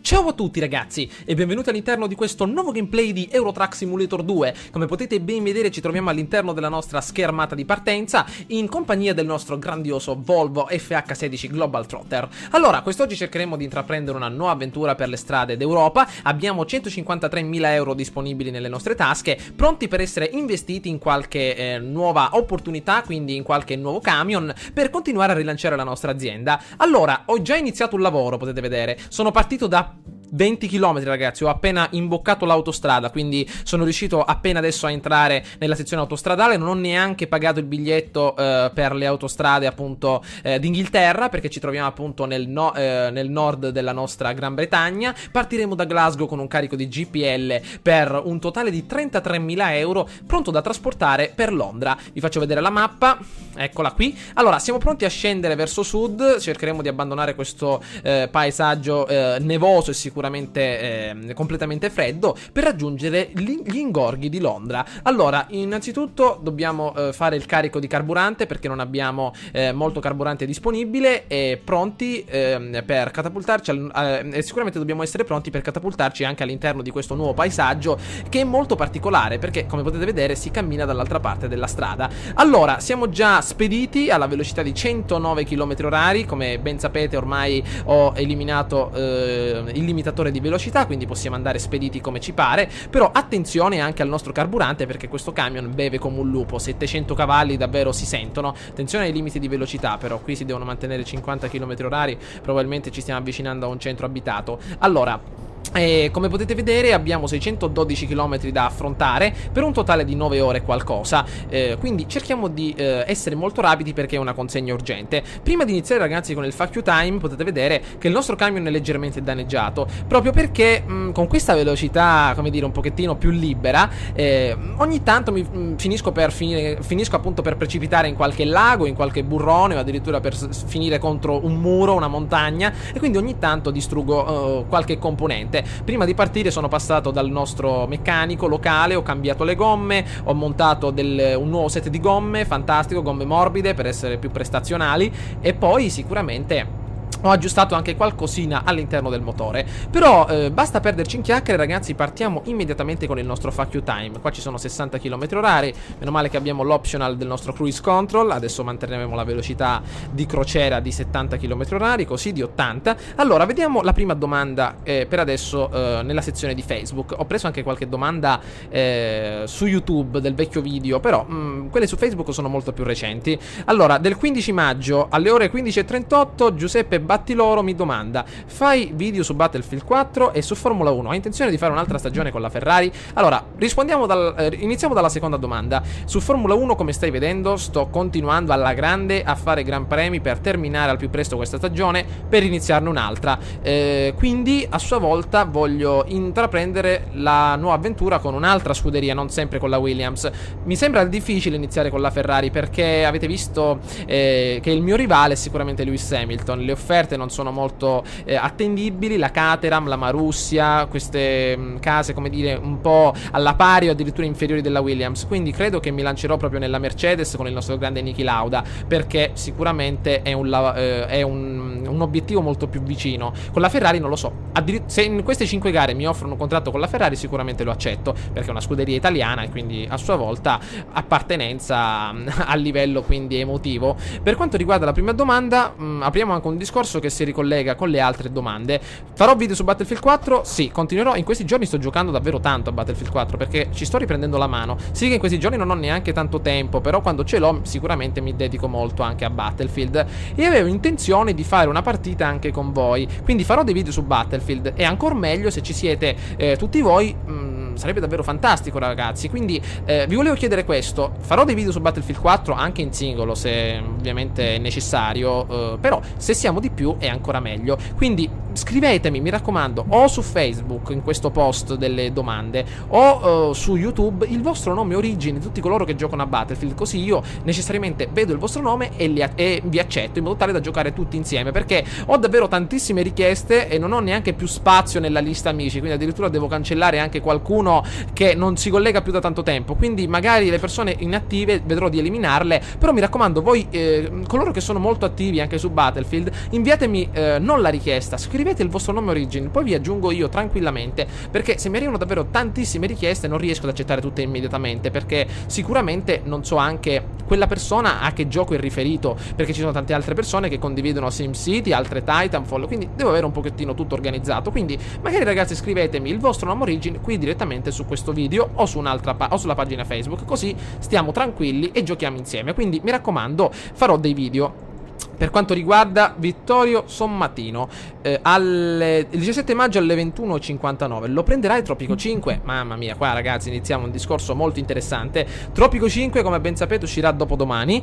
Ciao a tutti ragazzi e benvenuti all'interno di questo nuovo gameplay di Euro Truck Simulator 2. Come potete ben vedere ci troviamo all'interno della nostra schermata di partenza in compagnia del nostro grandioso Volvo FH16 Global Trotter. Allora, quest'oggi cercheremo di intraprendere una nuova avventura per le strade d'Europa. Abbiamo 153.000 euro disponibili nelle nostre tasche, pronti per essere investiti in qualche nuova opportunità, quindi in qualche nuovo camion, per continuare a rilanciare la nostra azienda. Allora, ho già iniziato un lavoro, potete vedere, sono partito da 20 km ragazzi, ho appena imboccato l'autostrada, quindi sono riuscito appena adesso a entrare nella sezione autostradale. Non ho neanche pagato il biglietto per le autostrade appunto d'Inghilterra, perché ci troviamo appunto nel nord della nostra Gran Bretagna. Partiremo da Glasgow con un carico di GPL per un totale di 33.000 euro, pronto da trasportare per Londra. Vi faccio vedere la mappa, eccola qui. Allora, siamo pronti a scendere verso sud, cercheremo di abbandonare questo paesaggio nevoso e sicuramente completamente freddo, per raggiungere gli ingorghi di Londra. Allora, innanzitutto dobbiamo fare il carico di carburante, perché non abbiamo molto carburante disponibile, e pronti per catapultarci e sicuramente dobbiamo essere pronti per catapultarci anche all'interno di questo nuovo paesaggio, che è molto particolare, perché come potete vedere si cammina dall'altra parte della strada. Allora, siamo già spediti alla velocità di 109 km/h. Come ben sapete, ormai ho eliminato il limitatore di velocità, quindi possiamo andare spediti come ci pare. Però attenzione anche al nostro carburante, perché questo camion beve come un lupo. 700 cavalli davvero si sentono. Attenzione ai limiti di velocità, però qui si devono mantenere 50 km/h. Probabilmente ci stiamo avvicinando a un centro abitato. Allora, come potete vedere abbiamo 612 km da affrontare per un totale di 9 ore qualcosa, quindi cerchiamo di essere molto rapidi, perché è una consegna urgente. Prima di iniziare ragazzi con il fuck you time, potete vedere che il nostro camion è leggermente danneggiato, proprio perché con questa velocità, come dire, un pochettino più libera, ogni tanto finisco appunto per precipitare in qualche lago, in qualche burrone, o addirittura per finire contro un muro, una montagna, e quindi ogni tanto distruggo qualche componente. Prima di partire sono passato dal nostro meccanico locale, ho cambiato le gomme, ho montato un nuovo set di gomme, fantastico, gomme morbide per essere più prestazionali, e poi sicuramente ho aggiustato anche qualcosina all'interno del motore. Però basta perderci in chiacchiere ragazzi, partiamo immediatamente con il nostro fuck you time. Qua ci sono 60 km/h, meno male che abbiamo l'optional del nostro cruise control. Adesso manterremo la velocità di crociera di 70 km/h, così di 80. Allora, vediamo la prima domanda per adesso nella sezione di Facebook. Ho preso anche qualche domanda su YouTube del vecchio video, però quelle su Facebook sono molto più recenti. Allora, del 15 maggio alle ore 15:38 Giuseppe Battiloro mi domanda: fai video su Battlefield 4 e su Formula 1? Hai intenzione di fare un'altra stagione con la Ferrari? Allora, iniziamo dalla seconda domanda. Su Formula 1, come stai vedendo, sto continuando alla grande a fare gran premi per terminare al più presto questa stagione, per iniziarne un'altra. Quindi a sua volta voglio intraprendere la nuova avventura con un'altra scuderia, non sempre con la Williams. Mi sembra difficile iniziare con la Ferrari, perché avete visto che il mio rivale è sicuramente Lewis Hamilton. Le offerte non sono molto attendibili, la Caterham, la Marussia, queste case, come dire, un po' alla pari o addirittura inferiori della Williams. Quindi credo che mi lancerò proprio nella Mercedes con il nostro grande Niki Lauda, perché sicuramente è un obiettivo molto più vicino. Con la Ferrari non lo so, se in queste 5 gare mi offrono un contratto con la Ferrari sicuramente lo accetto, perché è una scuderia italiana e quindi a sua volta appartenenza a livello quindi emotivo. Per quanto riguarda la prima domanda, apriamo anche un discorso che si ricollega con le altre domande. Farò video su Battlefield 4? Sì, continuerò. In questi giorni sto giocando davvero tanto a Battlefield 4, perché ci sto riprendendo la mano. Sì che in questi giorni non ho neanche tanto tempo, però quando ce l'ho sicuramente mi dedico molto anche a Battlefield, e avevo intenzione di fare una partita anche con voi, quindi farò dei video su Battlefield, e ancora meglio se ci siete tutti voi. Sarebbe davvero fantastico ragazzi, quindi vi volevo chiedere questo. Farò dei video su Battlefield 4 anche in singolo, se ovviamente è necessario, però se siamo di più è ancora meglio. Quindi scrivetemi, mi raccomando, o su Facebook in questo post delle domande o su YouTube il vostro nome origine di tutti coloro che giocano a Battlefield, così io necessariamente vedo il vostro nome e vi accetto in modo tale da giocare tutti insieme, perché ho davvero tantissime richieste e non ho neanche più spazio nella lista amici, quindi addirittura devo cancellare anche qualcuno che non si collega più da tanto tempo, quindi magari le persone inattive vedrò di eliminarle, però mi raccomando voi coloro che sono molto attivi anche su Battlefield, inviatemi non la richiesta, scrivete il vostro nome origine, poi vi aggiungo io tranquillamente, perché se mi arrivano davvero tantissime richieste non riesco ad accettare tutte immediatamente, perché sicuramente non so anche quella persona a che gioco è riferito, perché ci sono tante altre persone che condividono SimCity, altre Titanfall, quindi devo avere un pochettino tutto organizzato, quindi magari ragazzi scrivetemi il vostro nome origine qui direttamente su questo video o su un'altra o sulla pagina Facebook, così stiamo tranquilli e giochiamo insieme. Quindi mi raccomando, farò dei video. Per quanto riguarda Vittorio Sommatino, il 17 maggio alle 21:59 lo prenderai Tropico 5? Mamma mia, qua ragazzi iniziamo un discorso molto interessante. Tropico 5, come ben sapete, uscirà dopodomani.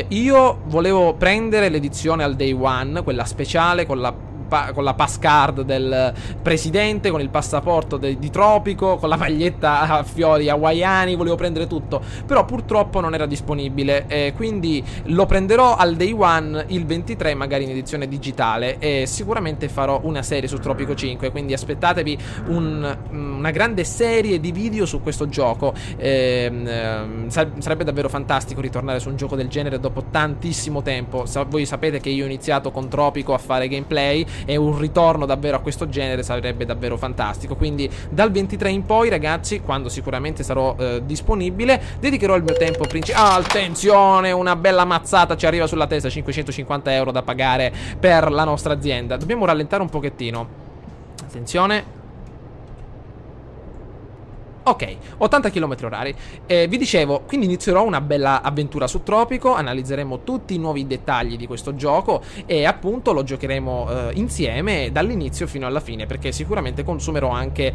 Io volevo prendere l'edizione al day one, quella speciale con la pass card del presidente, con il passaporto di Tropico, con la maglietta a fiori hawaiani, volevo prendere tutto, però purtroppo non era disponibile, quindi lo prenderò al day one il 23, magari in edizione digitale, e sicuramente farò una serie su Tropico 5, quindi aspettatevi una grande serie di video su questo gioco. Sarebbe davvero fantastico ritornare su un gioco del genere dopo tantissimo tempo. Voi sapete che io ho iniziato con Tropico a fare gameplay, e un ritorno davvero a questo genere sarebbe davvero fantastico. Quindi dal 23 in poi ragazzi, quando sicuramente sarò disponibile, dedicherò il mio tempo principale. Attenzione, una bella mazzata ci arriva sulla testa, 550 euro da pagare per la nostra azienda. Dobbiamo rallentare un pochettino. Attenzione. Ok, 80 km/h. Vi dicevo, quindi inizierò una bella avventura su Tropico, analizzeremo tutti i nuovi dettagli di questo gioco e appunto lo giocheremo insieme dall'inizio fino alla fine, perché sicuramente consumerò anche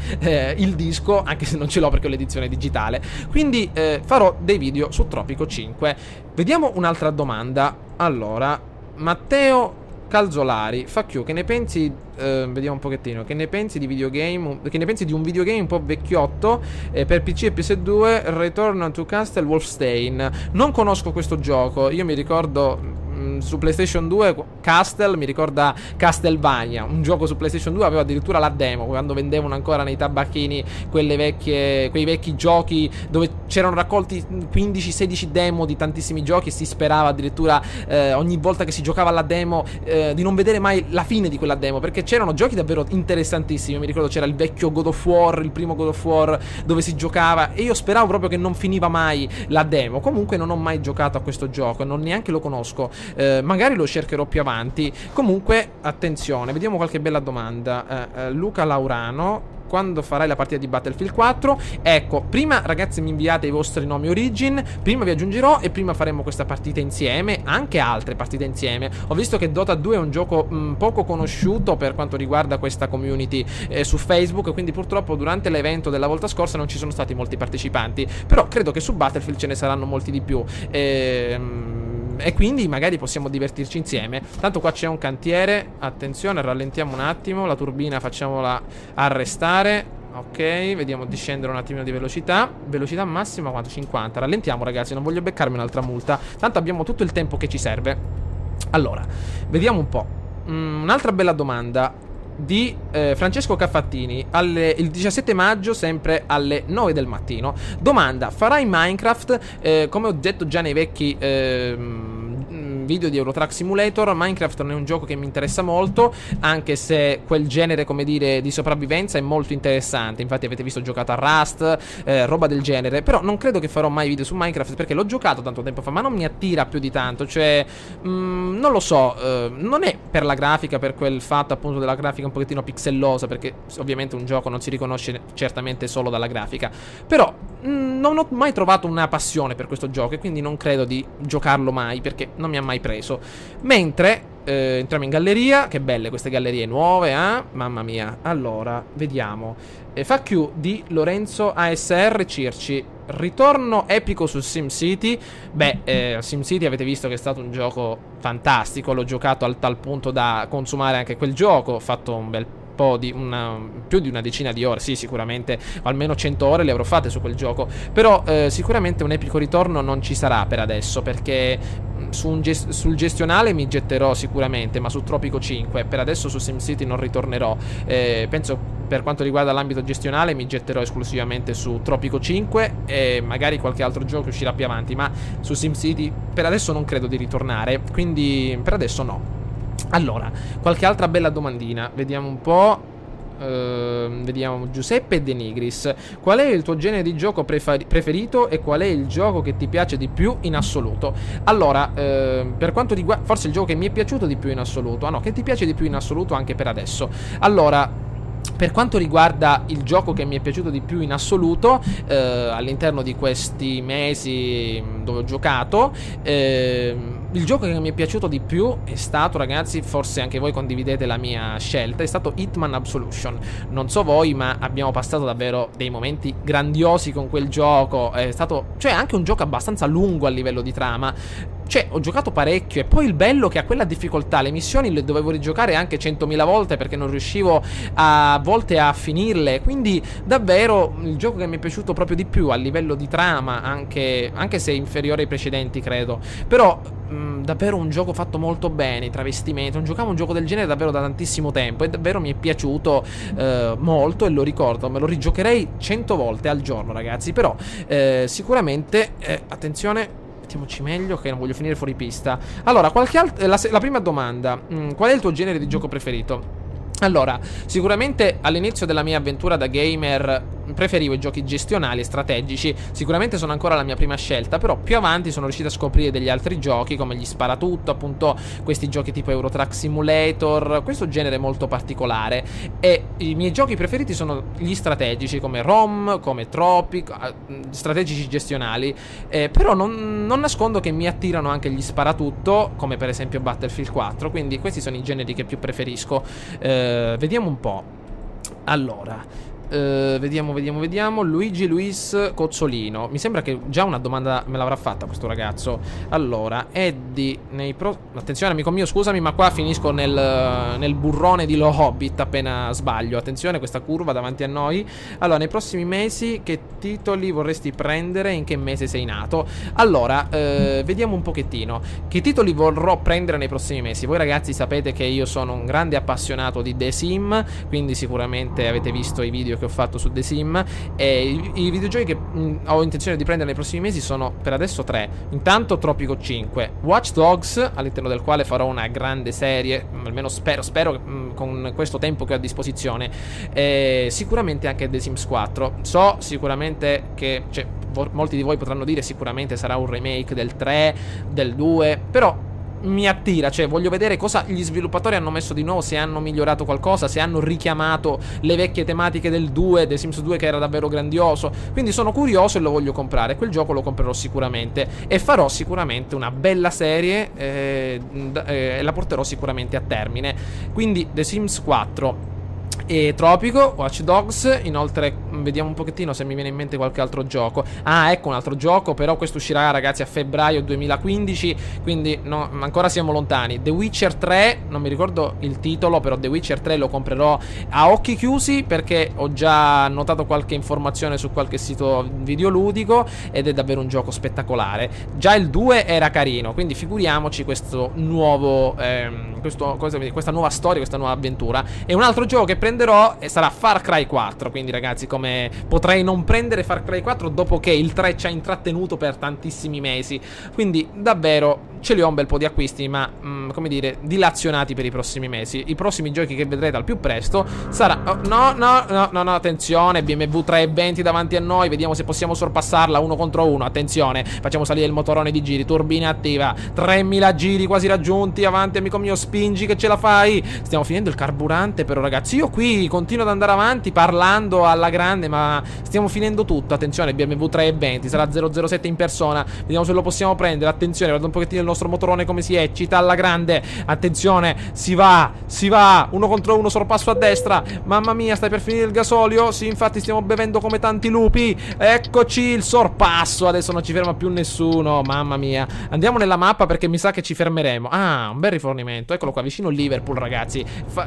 il disco, anche se non ce l'ho perché ho l'edizione digitale. Quindi farò dei video su Tropico 5. Vediamo un'altra domanda. Allora, Matteo Calzolari, FAQ, che ne pensi? Vediamo un pochettino. Che ne pensi di videogame? Che ne pensi di un videogame un po' vecchiotto per PC e PS2? Return to Castle Wolfenstein. Non conosco questo gioco. Io mi ricordo su PlayStation 2 Castle mi ricorda Castlevania, un gioco su PlayStation 2, aveva addirittura la demo quando vendevano ancora nei tabacchini quei vecchi giochi dove c'erano raccolti 15-16 demo di tantissimi giochi e si sperava addirittura ogni volta che si giocava alla demo di non vedere mai la fine di quella demo, perché c'erano giochi davvero interessantissimi. Mi ricordo c'era il vecchio God of War, il primo God of War dove si giocava, e io speravo proprio che non finiva mai la demo. Comunque non ho mai giocato a questo gioco, non neanche lo conosco. Magari lo cercherò più avanti. Comunque attenzione, vediamo qualche bella domanda. Luca Laurano: quando farai la partita di Battlefield 4? Ecco, prima ragazzi mi inviate i vostri nomi origin, prima vi aggiungerò e prima faremo questa partita insieme, anche altre partite insieme. Ho visto che Dota 2 è un gioco poco conosciuto per quanto riguarda questa community su Facebook, quindi purtroppo durante l'evento della volta scorsa non ci sono stati molti partecipanti, però credo che su Battlefield ce ne saranno molti di più. E quindi magari possiamo divertirci insieme. Tanto qua c'è un cantiere. Attenzione, rallentiamo un attimo. La turbina facciamola arrestare. Ok, vediamo di scendere un attimino di velocità. Velocità massima quanto? 50. Rallentiamo ragazzi, non voglio beccarmi un'altra multa. Tanto abbiamo tutto il tempo che ci serve. Allora, vediamo un po'. Un'altra bella domanda di Francesco Caffattini il 17 maggio sempre alle 9 del mattino. Domanda: farai Minecraft? Come ho detto già nei vecchi video di Euro Truck Simulator, Minecraft non è un gioco che mi interessa molto, anche se quel genere, come dire, di sopravvivenza è molto interessante. Infatti avete visto, ho giocato a Rust, roba del genere, però non credo che farò mai video su Minecraft perché l'ho giocato tanto tempo fa, ma non mi attira più di tanto. Cioè non lo so, non è per la grafica, per quel fatto appunto della grafica un pochettino pixellosa, perché ovviamente un gioco non si riconosce certamente solo dalla grafica, però non ho mai trovato una passione per questo gioco e quindi non credo di giocarlo mai perché non mi ha mai preso. Mentre entriamo in galleria. Che belle queste gallerie nuove, mamma mia. Allora, vediamo. FAQ di Lorenzo ASR Circi. Ritorno epico su SimCity. Beh, SimCity avete visto che è stato un gioco fantastico. L'ho giocato al tal punto da consumare anche quel gioco. Ho fatto un bel po' di più di una decina di ore. Sì, sicuramente almeno 100 ore le avrò fatte su quel gioco. Però sicuramente un epico ritorno non ci sarà per adesso, perché sul gestionale mi getterò sicuramente, ma su Tropico 5 per adesso su SimCity non ritornerò. Penso per quanto riguarda l'ambito gestionale mi getterò esclusivamente su Tropico 5 e magari qualche altro gioco che uscirà più avanti, ma su SimCity per adesso non credo di ritornare, quindi per adesso no. Allora, qualche altra bella domandina, vediamo un po'. Vediamo Giuseppe De Nigris. Qual è il tuo genere di gioco preferito e qual è il gioco che ti piace di più in assoluto? Allora, per quanto riguarda, forse il gioco che mi è piaciuto di più in assoluto, no, che ti piace di più in assoluto anche per adesso. Allora, per quanto riguarda il gioco che mi è piaciuto di più in assoluto all'interno di questi mesi dove ho giocato, il gioco che mi è piaciuto di più è stato, ragazzi, forse anche voi condividete la mia scelta, è stato Hitman Absolution. Non so voi, ma abbiamo passato davvero dei momenti grandiosi con quel gioco. È stato, cioè, anche un gioco abbastanza lungo a livello di trama. Cioè, ho giocato parecchio. E poi il bello che a quella difficoltà le missioni le dovevo rigiocare anche 100.000 volte, perché non riuscivo a volte a finirle. Quindi davvero il gioco che mi è piaciuto proprio di più a livello di trama, anche se inferiore ai precedenti, credo. Però davvero un gioco fatto molto bene, i travestimenti. Non giocavo un gioco del genere davvero da tantissimo tempo e davvero mi è piaciuto molto, e lo ricordo, me lo rigiocherei 100 volte al giorno, ragazzi. Però sicuramente attenzione, mettiamoci meglio che non voglio finire fuori pista. Allora, la prima domanda, qual è il tuo genere di gioco preferito? Allora, sicuramente all'inizio della mia avventura da gamer preferivo i giochi gestionali e strategici. Sicuramente sono ancora la mia prima scelta, però più avanti sono riuscito a scoprire degli altri giochi come gli sparatutto, appunto questi giochi tipo Euro Truck Simulator, questo genere molto particolare. E i miei giochi preferiti sono gli strategici come Rom, come Tropic, strategici gestionali, però non nascondo che mi attirano anche gli sparatutto, come per esempio Battlefield 4, quindi questi sono i generi che più preferisco. Vediamo un po'. Allora, vediamo. Luigi Luis Cozzolino. Mi sembra che già una domanda me l'avrà fatta questo ragazzo. Allora, Eddie, attenzione amico mio, scusami, ma qua finisco nel burrone di Lo Hobbit appena sbaglio. Attenzione, questa curva davanti a noi. Allora, nei prossimi mesi che titoli vorresti prendere e in che mese sei nato? Allora, vediamo un pochettino che titoli vorrò prendere nei prossimi mesi. Voi ragazzi sapete che io sono un grande appassionato di The Sim, quindi sicuramente avete visto i video che ho fatto su The Sim, e i videogiochi che ho intenzione di prendere nei prossimi mesi sono per adesso 3. Intanto Tropico 5, Watch Dogs, all'interno del quale farò una grande serie, almeno spero con questo tempo che ho a disposizione, e sicuramente anche The Sims 4. So sicuramente che molti di voi potranno dire sicuramente sarà un remake del 3, del 2, però mi attira, cioè voglio vedere cosa gli sviluppatori hanno messo di nuovo, se hanno migliorato qualcosa, se hanno richiamato le vecchie tematiche del 2, The Sims 2, che era davvero grandioso. Quindi sono curioso e lo voglio comprare. Quel gioco lo comprerò sicuramente e farò sicuramente una bella serie e la porterò sicuramente a termine. Quindi The Sims 4 e Tropico, Watch Dogs. Inoltre vediamo un pochettino se mi viene in mente qualche altro gioco. Ah, ecco un altro gioco, però questo uscirà, ragazzi, a febbraio 2015, quindi no, ancora siamo lontani. The Witcher 3, non mi ricordo il titolo, però The Witcher 3 lo comprerò a occhi chiusi, perché ho già notato qualche informazione su qualche sito videoludico ed è davvero un gioco spettacolare. Già il 2 era carino, quindi figuriamoci questo nuovo questa nuova storia, questa nuova avventura. E un altro gioco che prenderò sarà Far Cry 4. Quindi ragazzi, come potrei non prendere Far Cry 4 dopo che il 3 ci ha intrattenuto per tantissimi mesi? Quindi davvero ce li ho un bel po' di acquisti, ma come dire, dilazionati per i prossimi mesi. I prossimi giochi che vedrete al più presto sarà no, attenzione, BMW 320 davanti a noi, vediamo se possiamo sorpassarla 1 contro 1. Attenzione, facciamo salire il motorone di giri, turbina attiva, 3000 giri quasi raggiunti. Avanti amico mio, spingi che ce la fai. Stiamo finendo il carburante, però ragazzi, io qui continuo ad andare avanti parlando alla grande, ma stiamo finendo tutto. Attenzione, BMW 320, sarà 007 in persona, vediamo se lo possiamo prendere. Attenzione, guarda un pochettino il nostro motorone come si eccita alla grande. Attenzione, si va, 1 contro 1, sorpasso a destra. Mamma mia, stai per finire il gasolio? Sì, infatti stiamo bevendo come tanti lupi. Eccoci, il sorpasso. Adesso non ci ferma più nessuno, mamma mia. Andiamo nella mappa perché mi sa che ci fermeremo. Ah, un bel rifornimento, eccolo qua, vicino Liverpool, ragazzi.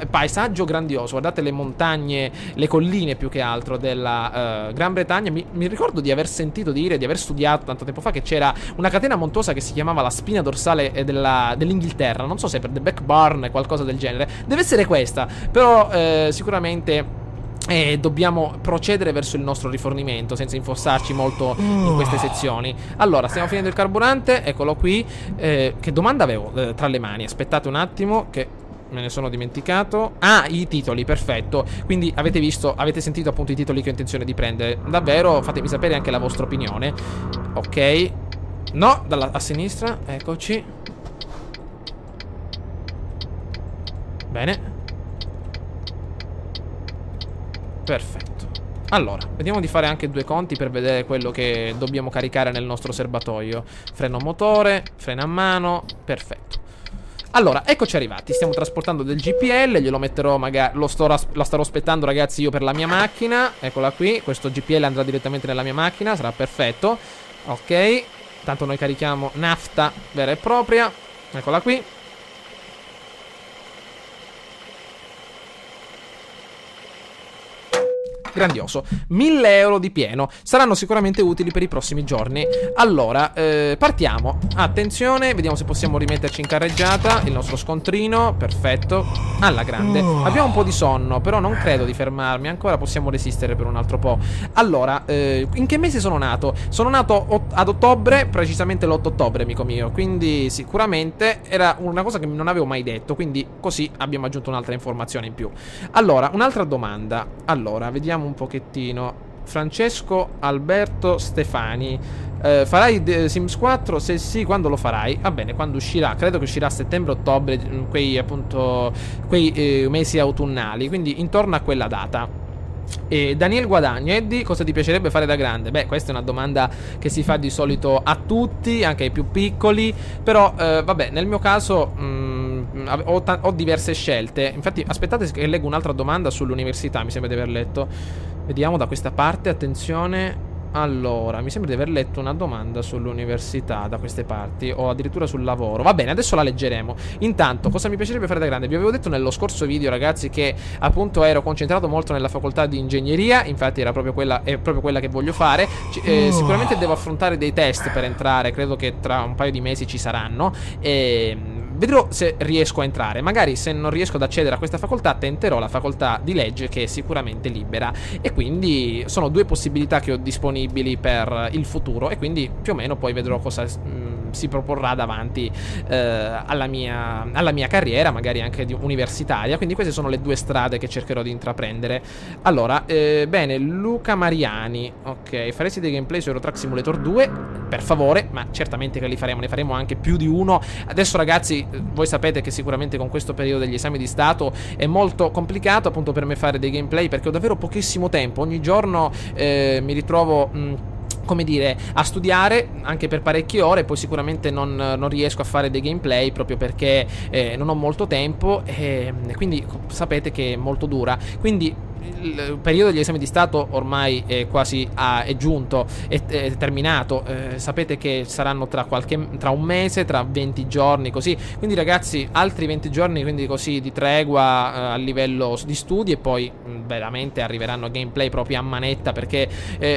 Paesaggio grandioso, guardate le montagne, le colline più che altro della Gran Bretagna. Mi ricordo di aver sentito dire, di aver studiato tanto tempo fa che c'era una catena montuosa che si chiamava la spina dorsale dell'Inghilterra. Non so se per The Back Barn, qualcosa del genere. Deve essere questa, però sicuramente dobbiamo procedere verso il nostro rifornimento senza infossarci molto in queste sezioni. Allora, stiamo finendo il carburante, eccolo qui. Che domanda avevo tra le mani? Aspettate un attimo che me ne sono dimenticato. Ah, i titoli, perfetto. Quindi avete visto, avete sentito appunto i titoli che ho intenzione di prendere. Davvero, fatemi sapere anche la vostra opinione. Ok. No, a sinistra, eccoci. Bene. Perfetto. Allora, vediamo di fare anche 2 conti per vedere quello che dobbiamo caricare nel nostro serbatoio. Freno motore, freno a mano, perfetto. Allora, eccoci arrivati, stiamo trasportando del GPL, glielo metterò magari, lo starò aspettando ragazzi io per la mia macchina. Eccola qui, questo GPL andrà direttamente nella mia macchina, sarà perfetto. Ok, tanto noi carichiamo nafta vera e propria. Eccola qui. Grandioso, 1000 euro di pieno. Saranno sicuramente utili per i prossimi giorni. Allora, partiamo. Attenzione, vediamo se possiamo rimetterci in carreggiata. Il nostro scontrino, perfetto. Alla grande. Abbiamo un po' di sonno, però non credo di fermarmi. Ancora possiamo resistere per un altro po'. Allora, in che mese sono nato? Sono nato ad ottobre, precisamente l'8 ottobre, amico mio. Quindi sicuramente era una cosa che non avevo mai detto. Quindi così abbiamo aggiunto un'altra informazione in più. Allora, un'altra domanda. Allora, vediamo un pochettino. Francesco Alberto Stefani, farai Sims 4? Se sì, quando lo farai? Va bene, quando uscirà? Credo che uscirà a settembre-ottobre, quei appunto mesi autunnali, quindi intorno a quella data. E Daniel Guadagno, Eddie, cosa ti piacerebbe fare da grande? Beh, questa è una domanda che si fa di solito a tutti, anche ai più piccoli. Però vabbè, nel mio caso ho diverse scelte. Infatti aspettate che leggo un'altra domanda sull'università. Mi sembra di aver letto. Vediamo da questa parte, attenzione. Allora, mi sembra di aver letto una domanda sull'università da queste parti, o addirittura sul lavoro. Va bene, adesso la leggeremo. Intanto, cosa mi piacerebbe fare da grande? Vi avevo detto nello scorso video, ragazzi, che appunto ero concentrato molto nella facoltà di ingegneria. Infatti era proprio quella, è proprio quella che voglio fare. Sicuramente devo affrontare dei test per entrare. Credo che tra un paio di mesi ci saranno. Vedrò se riesco a entrare. Magari se non riesco ad accedere a questa facoltà, tenterò la facoltà di legge, che è sicuramente libera. E quindi sono 2 possibilità che ho disponibili per il futuro. E quindi più o meno poi vedrò cosa si proporrà davanti alla mia carriera, magari anche universitaria. Quindi queste sono le 2 strade che cercherò di intraprendere. Allora, bene, Luca Mariani. Ok, faresti dei gameplay su Euro Truck Simulator 2? Per favore, ma certamente che li faremo. Ne faremo anche più di uno. Adesso ragazzi, voi sapete che sicuramente con questo periodo degli esami di Stato è molto complicato appunto per me fare dei gameplay, perché ho davvero pochissimo tempo. Ogni giorno mi ritrovo come dire, a studiare anche per parecchie ore. E poi sicuramente non riesco a fare dei gameplay proprio perché non ho molto tempo, e quindi sapete che è molto dura. Quindi il periodo degli esami di Stato ormai è quasi è giunto, è terminato. Sapete che saranno tra un mese, tra 20 giorni così. Quindi ragazzi, altri 20 giorni quindi così di tregua a livello di studi, e poi veramente arriveranno gameplay proprio a manetta, perché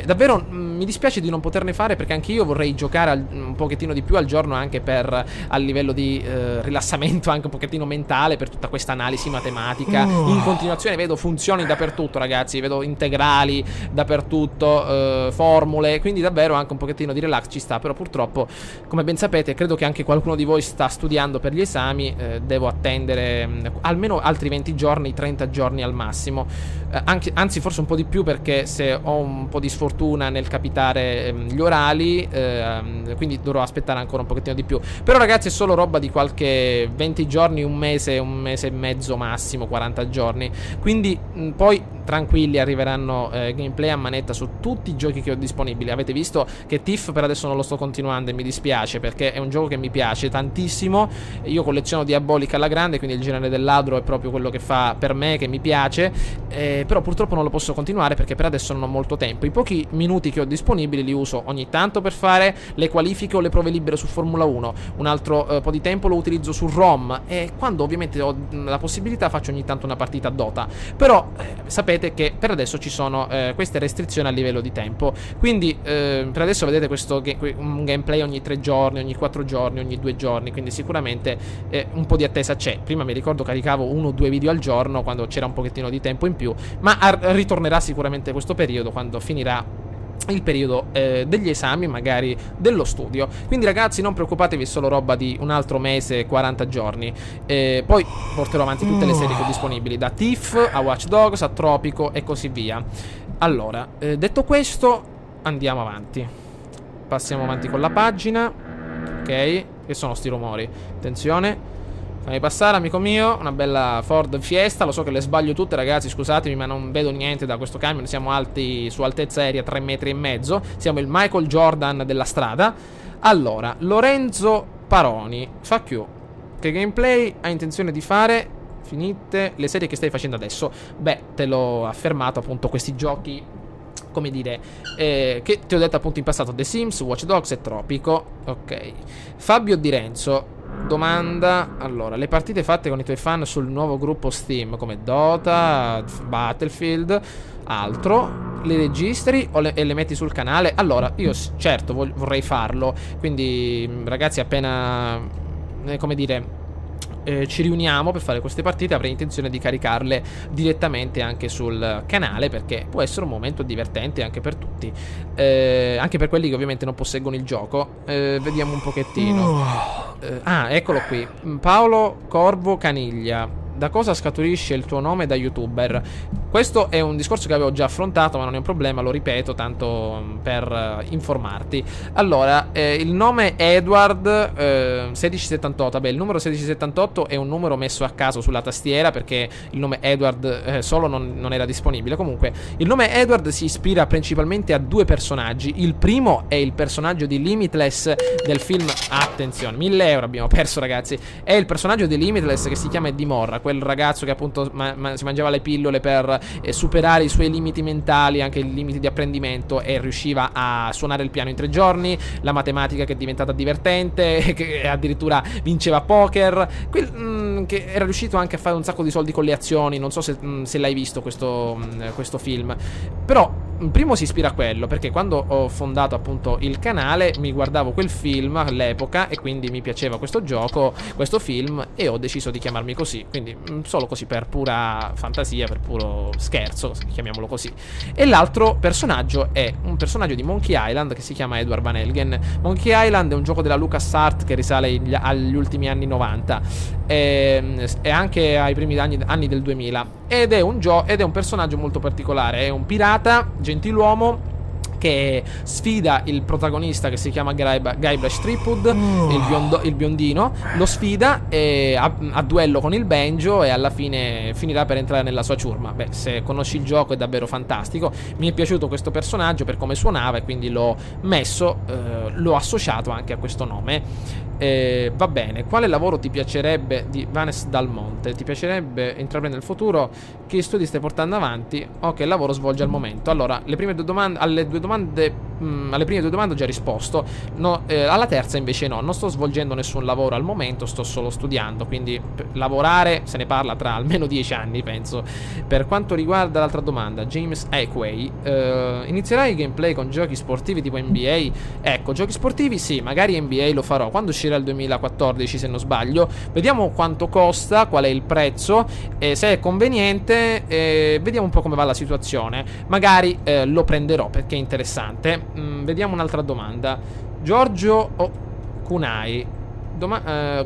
davvero mi dispiace di non poterne fare, perché anche io vorrei giocare un pochettino di più al giorno, anche a livello di rilassamento, anche un pochettino mentale, per tutta questa analisi matematica in continuazione. Vedo funzioni dappertutto, ragazzi, vedo integrali dappertutto, formule, quindi davvero anche un pochettino di relax ci sta. Però purtroppo, come ben sapete, credo che anche qualcuno di voi sta studiando per gli esami. Devo attendere almeno altri 20 giorni, 30 giorni al massimo, anzi forse un po' di più, perché se ho un po' di sfortuna nel capitare gli orali, quindi dovrò aspettare ancora un pochettino di più. Però ragazzi, è solo roba di qualche 20 giorni, un mese e mezzo massimo, 40 giorni. Quindi poi tranquilli, arriveranno gameplay a manetta su tutti i giochi che ho disponibili. Avete visto che Thief per adesso non lo sto continuando e mi dispiace, perché è un gioco che mi piace tantissimo. Io colleziono Diabolica alla grande, quindi il genere del ladro è proprio quello che fa per me, che mi piace, però purtroppo non lo posso continuare perché per adesso non ho molto tempo. I pochi minuti che ho disponibili li uso ogni tanto per fare le qualifiche o le prove libere su Formula 1, un altro po' di tempo lo utilizzo su ROM, e quando ovviamente ho la possibilità faccio ogni tanto una partita a Dota. Però sapete che per adesso ci sono queste restrizioni a livello di tempo, quindi per adesso vedete un gameplay ogni 3 giorni, ogni 4 giorni, ogni 2 giorni, quindi sicuramente un po' di attesa c'è. Prima mi ricordo caricavo 1 o 2 video al giorno quando c'era un pochettino di tempo in più, ma ritornerà sicuramente questo periodo quando finirà il periodo degli esami, magari dello studio. Quindi ragazzi, non preoccupatevi, è solo roba di un altro mese, 40 giorni. Poi porterò avanti tutte le serie che ho disponibili, da Thief a Watch Dogs a Tropico e così via. Allora, detto questo, andiamo avanti. Passiamo avanti con la pagina. Ok, che sono sti rumori? Attenzione. Fammi passare, amico mio, una bella Ford Fiesta. Lo so che le sbaglio tutte, ragazzi, scusatemi, ma non vedo niente da questo camion. Siamo alti su altezza aerea 3,5 metri. Siamo il Michael Jordan della strada. Allora, Lorenzo Paroni, fuck you. Che gameplay hai intenzione di fare? Finite le serie che stai facendo adesso? Beh, te l'ho affermato, appunto, questi giochi, come dire, che ti ho detto appunto in passato: The Sims, Watch Dogs e Tropico. Ok. Fabio Di Renzo domanda: allora, le partite fatte con i tuoi fan sul nuovo gruppo Steam come Dota, Battlefield, altro, le registri e le metti sul canale? Allora, io certo vorrei farlo, quindi ragazzi, appena come dire ci riuniamo per fare queste partite, avrei intenzione di caricarle direttamente anche sul canale, perché può essere un momento divertente anche per tutti, anche per quelli che ovviamente non posseggono il gioco. Vediamo un pochettino. Eccolo qui, Paolo Corvo Caniglia: da cosa scaturisce il tuo nome da youtuber? Questo è un discorso che avevo già affrontato, ma non è un problema, lo ripeto tanto per informarti. Allora, il nome Edward 1678. Vabbè, il numero 1678 è un numero messo a caso sulla tastiera, perché il nome Edward solo non era disponibile. Comunque, il nome Edward si ispira principalmente a 2 personaggi. Il primo è il personaggio di Limitless del film. Attenzione, 1000 euro abbiamo perso, ragazzi. È il personaggio di Limitless che si chiama Eddie Morra, quel ragazzo che appunto si mangiava le pillole per superare i suoi limiti mentali, anche i limiti di apprendimento, e riusciva a suonare il piano in 3 giorni, la matematica che è diventata divertente, che addirittura vinceva a poker, che era riuscito anche a fare un sacco di soldi con le azioni. Non so se l'hai visto questo film, però primo si ispira a quello, perché quando ho fondato appunto il canale mi guardavo quel film all'epoca e quindi mi piaceva questo gioco, questo film, e ho deciso di chiamarmi così. Quindi solo così, per pura fantasia, per puro scherzo, chiamiamolo così. E l'altro personaggio è un personaggio di Monkey Island che si chiama Edward Van Helgen. Monkey Island è un gioco della LucasArts che risale agli ultimi anni 90 e anche ai primi anni del 2000, ed è un personaggio molto particolare. È un pirata gentiluomo che sfida il protagonista, che si chiama Guybrush Threepwood, il biondino. Lo sfida a duello con il banjo, e alla fine finirà per entrare nella sua ciurma. Beh, se conosci il gioco è davvero fantastico. Mi è piaciuto questo personaggio per come suonava, e quindi l'ho associato anche a questo nome. Va bene. Quale lavoro ti piacerebbe, di Vanes Dal Monte, ti piacerebbe intraprendere nel futuro? Che studi stai portando avanti? O che lavoro svolgi al momento? Allora, alle prime 2 domande ho già risposto. Alla terza invece no, non sto svolgendo nessun lavoro al momento, sto solo studiando, quindi lavorare se ne parla tra almeno 10 anni, penso. Per quanto riguarda l'altra domanda, James Aquay, inizierai il gameplay con giochi sportivi tipo NBA? Ecco, giochi sportivi sì, magari NBA lo farò quando uscirà il 2014, se non sbaglio. Vediamo quanto costa, qual è il prezzo, se è conveniente, vediamo un po' come va la situazione. Magari lo prenderò perché è interessante. Vediamo un'altra domanda. Giorgio Kunai,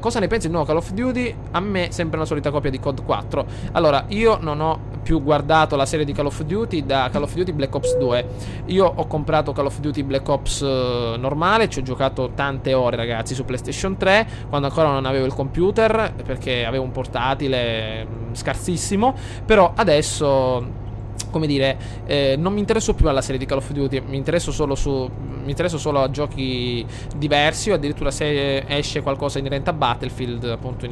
cosa ne pensi del nuovo Call of Duty? A me sembra una solita copia di COD 4. Allora, io non ho più guardato la serie di Call of Duty da Call of Duty Black Ops 2. Io ho comprato Call of Duty Black Ops normale, ci ho giocato tante ore, ragazzi, su PlayStation 3, quando ancora non avevo il computer, perché avevo un portatile scarsissimo. Però adesso come dire, non mi interesso più alla serie di Call of Duty, mi interesso solo a giochi diversi, o addirittura se esce qualcosa inerente a Battlefield, appunto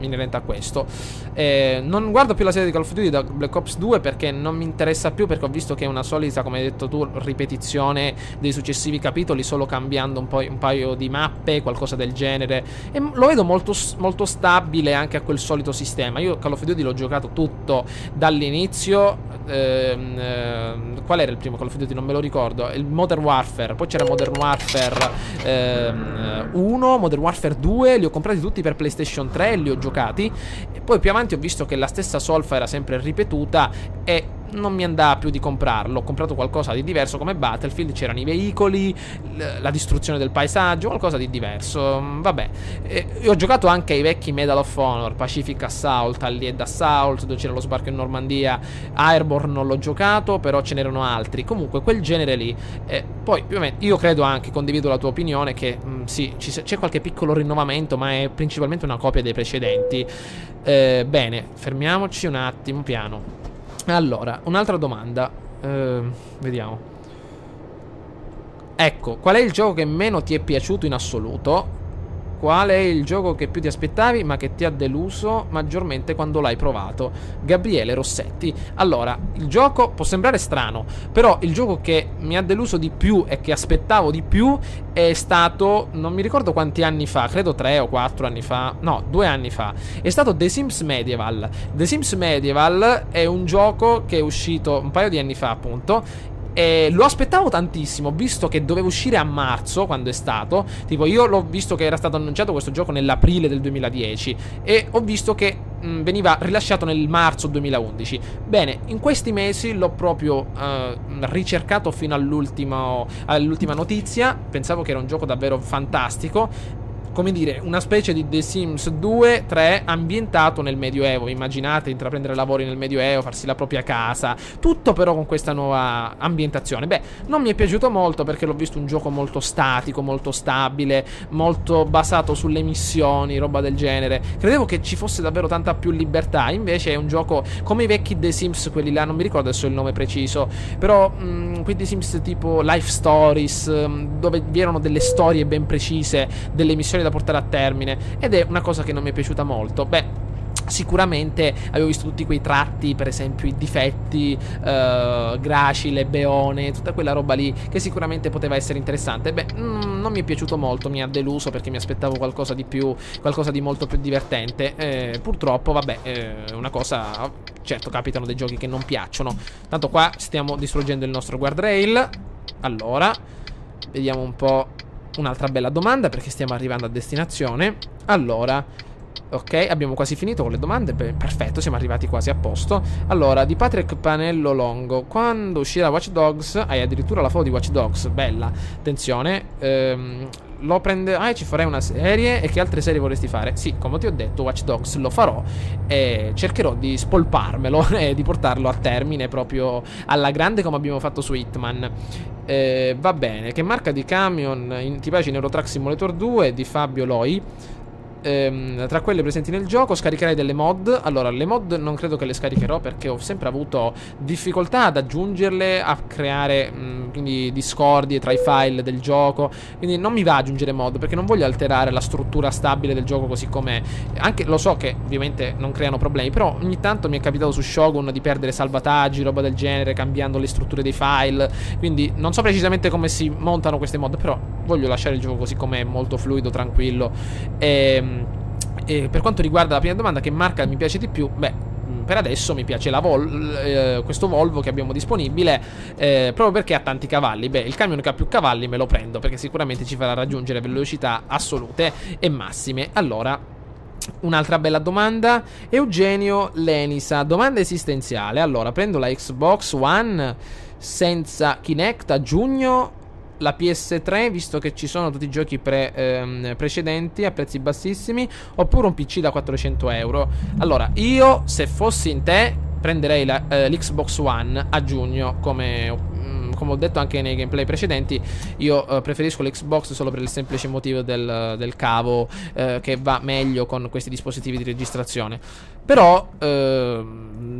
inerente a questo. Non guardo più la serie di Call of Duty da Black Ops 2 perché non mi interessa più, perché ho visto che è una solita, come hai detto tu, ripetizione dei successivi capitoli, solo cambiando un paio di mappe, qualcosa del genere, e lo vedo molto, molto stabile anche a quel solito sistema. Io Call of Duty l'ho giocato tutto dall'inizio. Qual era il primo Call of Duty? Non me lo ricordo. Il Modern Warfare. Poi c'era Modern Warfare 1, Modern Warfare 2. Li ho comprati tutti per PlayStation 3 e li ho giocati. E poi più avanti ho visto che la stessa solfa era sempre ripetuta e non mi andava più di comprarlo. Ho comprato qualcosa di diverso come Battlefield. C'erano i veicoli, la distruzione del paesaggio, qualcosa di diverso. Vabbè, io ho giocato anche ai vecchi Medal of Honor, Pacific Assault, Allied Assault, dove c'era lo sbarco in Normandia. Airborne non l'ho giocato, però ce n'erano altri. Comunque quel genere lì. Poi ovviamente io credo anche, condivido la tua opinione, che sì, c'è qualche piccolo rinnovamento, ma è principalmente una copia dei precedenti. Bene, fermiamoci un attimo, piano. Allora, un'altra domanda. Vediamo. Ecco, qual è il gioco che meno ti è piaciuto in assoluto? Qual è il gioco che più ti aspettavi ma che ti ha deluso maggiormente quando l'hai provato? Gabriele Rossetti. Allora, il gioco può sembrare strano, però il gioco che mi ha deluso di più e che aspettavo di più è stato, non mi ricordo quanti anni fa, credo 3 o 4 anni fa, no, 2 anni fa, è stato The Sims Medieval. The Sims Medieval è un gioco che è uscito un paio di anni fa, appunto, e lo aspettavo tantissimo, visto che doveva uscire a marzo, quando è stato. Tipo, io l'ho visto che era stato annunciato questo gioco nell'aprile del 2010 e ho visto che veniva rilasciato nel marzo 2011. Bene, in questi mesi l'ho proprio ricercato fino all'ultima notizia. Pensavo che era un gioco davvero fantastico, come dire, una specie di The Sims 2, 3 ambientato nel Medioevo. Immaginate intraprendere lavori nel Medioevo, farsi la propria casa, tutto però con questa nuova ambientazione. Beh, non mi è piaciuto molto perché l'ho visto un gioco molto statico, molto stabile, molto basato sulle missioni, roba del genere. Credevo che ci fosse davvero tanta più libertà, invece è un gioco come i vecchi The Sims, quelli là, non mi ricordo adesso il nome preciso, però quei The Sims tipo Life Stories, dove vi erano delle storie ben precise, delle missioni da portare a termine, ed è una cosa che non mi è piaciuta molto. Beh, sicuramente avevo visto tutti quei tratti, per esempio i difetti, gracile, beone, tutta quella roba lì, che sicuramente poteva essere interessante. Beh, non mi è piaciuto molto, mi ha deluso perché mi aspettavo qualcosa di più, qualcosa di molto più divertente. Purtroppo, vabbè, è una cosa, certo, capitano dei giochi che non piacciono. Tanto qua stiamo distruggendo il nostro guardrail. Allora, vediamo un po'. Un'altra bella domanda, perché stiamo arrivando a destinazione. Allora, ok, abbiamo quasi finito con le domande. Beh, perfetto, siamo arrivati quasi a posto. Allora, di Patrick Panello Longo: quando uscirà Watch Dogs? Hai addirittura la foto di Watch Dogs, bella. Attenzione, lo prende. Ci farei una serie. E che altre serie vorresti fare? Sì, come ti ho detto, Watch Dogs lo farò e cercherò di spolparmelo e di portarlo a termine proprio alla grande, come abbiamo fatto su Hitman. Va bene. Che marca di camion ti piace in Euro Truck Simulator 2? Di Fabio Loi. Tra quelle presenti nel gioco scaricherai delle mod. Allora, le mod non credo che le scaricherò, perché ho sempre avuto difficoltà ad aggiungerle, a creare quindi discordie tra i file del gioco. Quindi non mi va ad aggiungere mod, perché non voglio alterare la struttura stabile del gioco così com'è. Anche lo so che ovviamente non creano problemi, però ogni tanto mi è capitato su Shogun di perdere salvataggi, roba del genere, cambiando le strutture dei file. Quindi non so precisamente come si montano queste mod, però voglio lasciare il gioco così com'è, molto fluido, tranquillo. E per quanto riguarda la prima domanda, che marca mi piace di più? Beh, per adesso mi piace questo Volvo che abbiamo disponibile, proprio perché ha tanti cavalli. Beh, il camion che ha più cavalli me lo prendo, perché sicuramente ci farà raggiungere velocità assolute e massime. Allora, un'altra bella domanda. Eugenio Lenisa: domanda esistenziale. Allora, prendo la Xbox One senza Kinect a giugno, la PS3, visto che ci sono tutti i giochi precedenti a prezzi bassissimi, oppure un PC da 400 euro? Allora, io, se fossi in te, prenderei l'Xbox One a giugno come come ho detto anche nei gameplay precedenti, io preferisco l'Xbox solo per il semplice motivo del cavo, che va meglio con questi dispositivi di registrazione. Però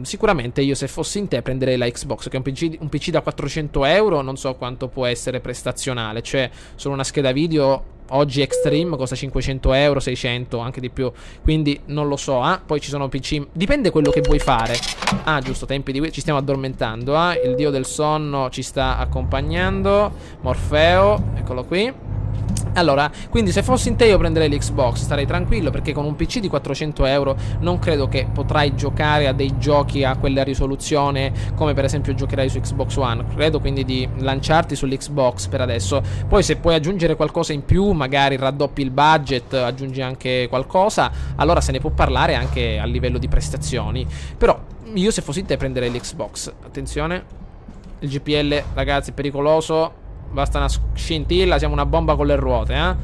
sicuramente io, se fossi in te, prenderei la Xbox, che è un PC da 400 euro, non so quanto può essere prestazionale, cioè solo una scheda video oggi Extreme costa 500 euro, 600, anche di più, quindi non lo so. Poi ci sono PC, dipende quello che vuoi fare. Giusto, tempi di ci stiamo addormentando. Il dio del sonno ci sta accompagnando, Morfeo, eccolo qui. Allora, quindi se fossi in te io prenderei l'Xbox, starei tranquillo, perché con un PC di 400 euro non credo che potrai giocare a dei giochi a quella risoluzione come per esempio giocherai su Xbox One. Credo quindi di lanciarti sull'Xbox per adesso. Poi se puoi aggiungere qualcosa in più, magari raddoppi il budget, aggiungi anche qualcosa, allora se ne può parlare anche a livello di prestazioni. Però io, se fossi in te, prenderei l'Xbox. Attenzione, il GPL, ragazzi, è pericoloso. Basta una scintilla, siamo una bomba con le ruote,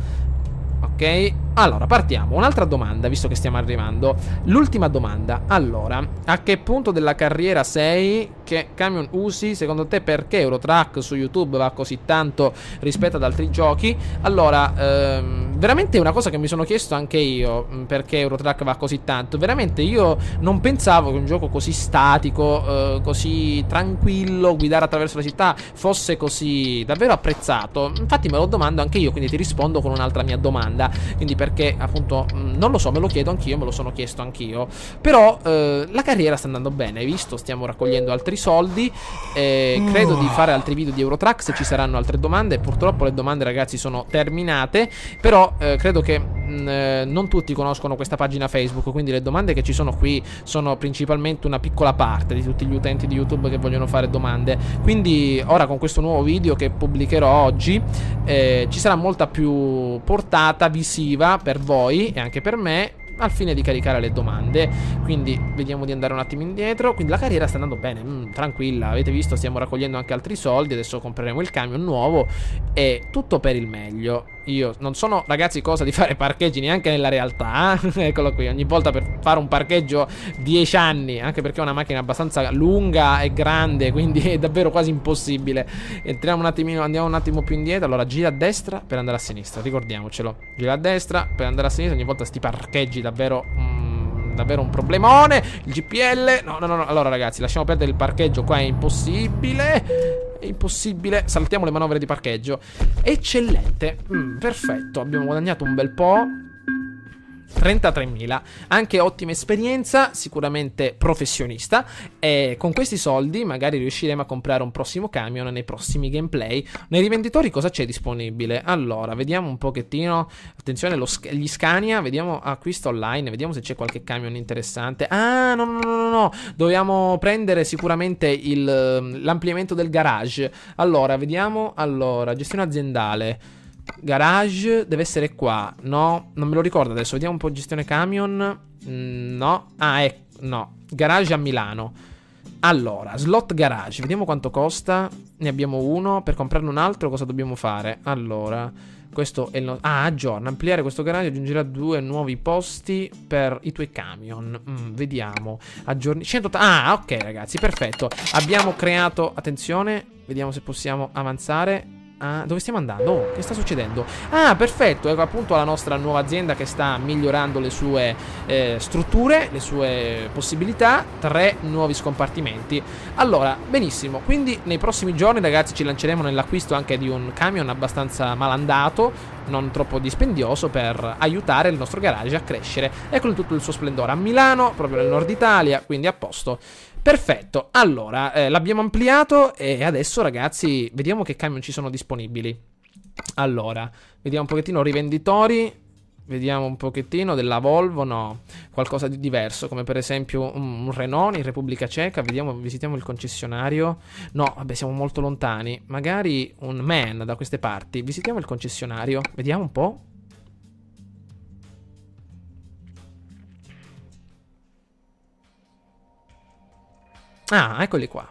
Ok, allora partiamo. Un'altra domanda, visto che stiamo arrivando. L'ultima domanda. Allora, a che punto della carriera sei? Che camion usi? Secondo te perché Eurotrack su YouTube va così tanto rispetto ad altri giochi? Allora, veramente è una cosa che mi sono chiesto anche io, perché Eurotrack va così tanto. Veramente io non pensavo che un gioco così statico, così tranquillo, guidare attraverso la città, fosse così davvero apprezzato. Infatti me lo domando anche io, quindi ti rispondo con un'altra mia domanda. Quindi perché appunto non lo so, me lo chiedo anch'io, me lo sono chiesto anch'io. Però la carriera sta andando bene, hai visto? Stiamo raccogliendo altri soldi, credo di fare altri video di Eurotrack se ci saranno altre domande. Purtroppo le domande, ragazzi, sono terminate. Però credo che non tutti conoscono questa pagina Facebook, quindi le domande che ci sono qui sono principalmente una piccola parte di tutti gli utenti di YouTube che vogliono fare domande. Quindi ora, con questo nuovo video che pubblicherò oggi, ci sarà molta più portata visiva per voi e anche per me, al fine di caricare le domande. Quindi vediamo di andare un attimo indietro. Quindi la carriera sta andando bene, tranquilla. Avete visto, stiamo raccogliendo anche altri soldi. Adesso compreremo il camion nuovo e tutto per il meglio. Io non sono, ragazzi, cosa di fare parcheggi neanche nella realtà. Eccolo qui, ogni volta per fare un parcheggio 10 anni, anche perché è una macchina abbastanza lunga e grande, quindi è davvero quasi impossibile. Entriamo un attimino, andiamo un attimo più indietro. Allora, gira a destra per andare a sinistra, ricordiamocelo. Gira a destra per andare a sinistra. Ogni volta sti parcheggi davvero davvero un problemone. Il GPL, no. Allora, ragazzi, lasciamo perdere il parcheggio. Qua è impossibile. È impossibile. Saltiamo le manovre di parcheggio. Eccellente, perfetto. Abbiamo guadagnato un bel po'. 33.000, anche ottima esperienza, sicuramente professionista. E con questi soldi magari riusciremo a comprare un prossimo camion nei prossimi gameplay. Nei rivenditori cosa c'è disponibile? Allora, vediamo un pochettino. Attenzione, gli Scania. Vediamo acquisto online. Vediamo se c'è qualche camion interessante. No. Dobbiamo prendere sicuramente l'ampliamento del garage. Allora, vediamo. Allora, gestione aziendale. Garage deve essere qua. No, non me lo ricordo adesso. Vediamo un po' gestione camion. No. No. Garage a Milano. Allora, slot garage. Vediamo quanto costa. Ne abbiamo uno. Per comprarne un altro cosa dobbiamo fare? Allora, questo è il aggiorna. Ampliare questo garage aggiungerà 2 nuovi posti per i tuoi camion. Vediamo. Aggiorni 180. Ok, ragazzi, perfetto. Abbiamo creato. Attenzione. Vediamo se possiamo avanzare. Dove stiamo andando? Oh, che sta succedendo? Perfetto, ecco appunto la nostra nuova azienda che sta migliorando le sue strutture, le sue possibilità. 3 nuovi scompartimenti. Allora, benissimo. Quindi nei prossimi giorni, ragazzi, ci lanceremo nell'acquisto anche di un camion abbastanza malandato, non troppo dispendioso, per aiutare il nostro garage a crescere. Eccolo in tutto il suo splendore, a Milano, proprio nel nord Italia, quindi a posto. Perfetto, allora, l'abbiamo ampliato e adesso, ragazzi, vediamo che camion ci sono disponibili. Allora, vediamo un pochettino rivenditori, vediamo un pochettino della Volvo, no, qualcosa di diverso, come per esempio un Renault in Repubblica Ceca. Vediamo, visitiamo il concessionario. No, vabbè, siamo molto lontani. Magari un MAN da queste parti. Visitiamo il concessionario, vediamo un po'. Eccoli qua.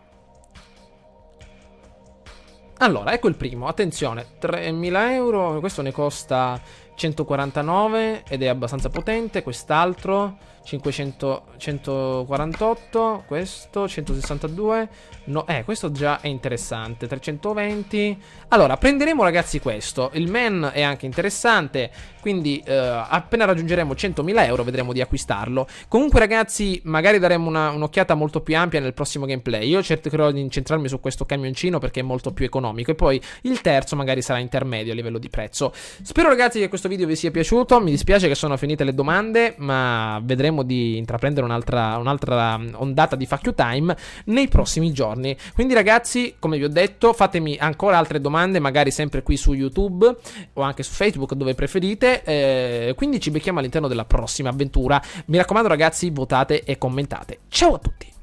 Allora, ecco il primo, attenzione, 3.000 euro, questo ne costa 149 ed è abbastanza potente. Quest'altro 500, 148, questo 162. No, questo già è interessante. 320. Allora, prenderemo ragazzi questo. Il man è anche interessante, quindi appena raggiungeremo 100.000 euro vedremo di acquistarlo. Comunque ragazzi, magari daremo un'occhiata molto più ampia nel prossimo gameplay. Io cercherò di incentrarmi su questo camioncino perché è molto più economico, e poi il terzo magari sarà intermedio a livello di prezzo. Spero ragazzi che questo video vi sia piaciuto. Mi dispiace che sono finite le domande, ma vedremo di intraprendere un'altra ondata di Fuck You Time nei prossimi giorni. Quindi ragazzi, come vi ho detto, fatemi ancora altre domande, magari sempre qui su YouTube o anche su Facebook, dove preferite. Quindi ci becchiamo all'interno della prossima avventura. Mi raccomando ragazzi, votate e commentate. Ciao a tutti!